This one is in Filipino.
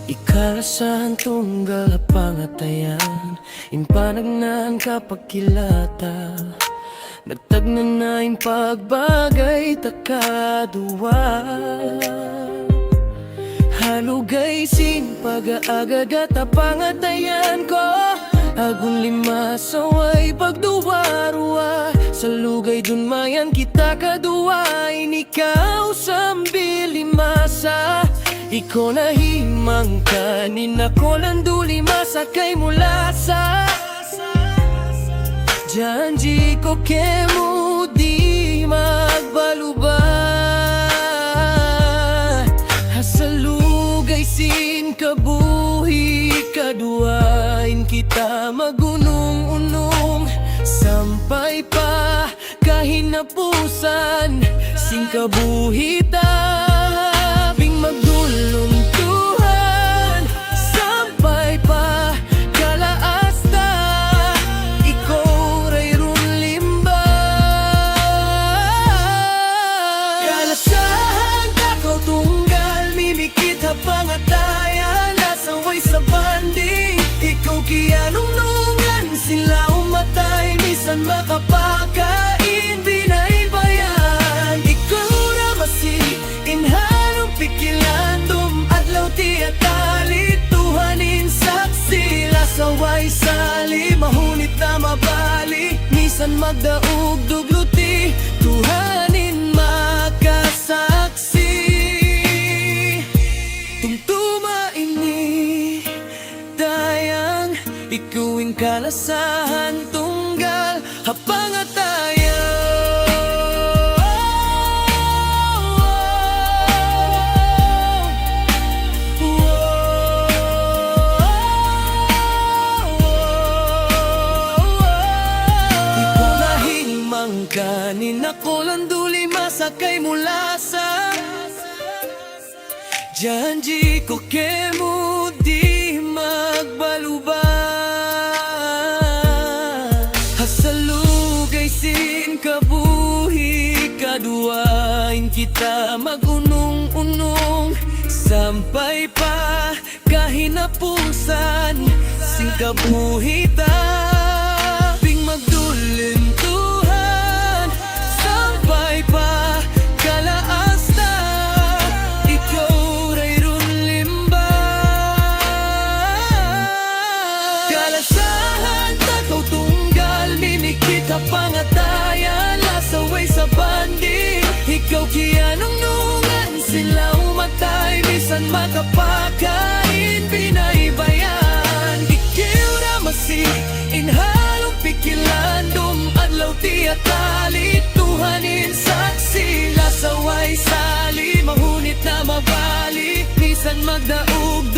Ikalasan tunggal pangatayan Inpanagnan kapag kilata Nagtagnanain pagbagay takaduwa Halugay sin pag-aagagat pangatayan ko Agun lima saway pagduwa-ruwa Sa lugay dun mayan kita kaduwain Ikaw sambil limasa Iko na himang kanin ako landuli masakay mula sa Janji ko kemo di magbaluba Hasalugay sin kabuhi kaduain kita magunong-unong Sampay pa kahinapusan sin kabuhita magduluntuhan Sampay pa kalaasta Ikaw rayron limba Kalasahan kako tunggal mimikit pangatayan Nasaway sa banding Ikaw kianunungan Sila umatay Misan makapakain Binaybayan Ikaw ramasi Inhalong pikilandom Adlaw tiya talit Tuhanin saksi Lasaway sali Mahunit na mabali Misan magdaog dugluti Tuhanin makasaksi Tungtuma ini Dayang Ikuing kalasahan Tunggal hapangatayan Kanin ako landuli masakay mula sa Janji ko kemo di magbaluba Hasalugay sin kabuhi kaduain kita magunong-unong Sampay pa kahinapusan sin kabuhita Ping magdulin pangatayan Lasaway sa banding Ikaw kianunungan Sila umatay Bisan makapakain Binaybayan Ikiw ramasi Inhalong pikilandom Adlaw tiya talit Tuhanin saksi Lasaway sali Mahunit na mabali Bisan magdaog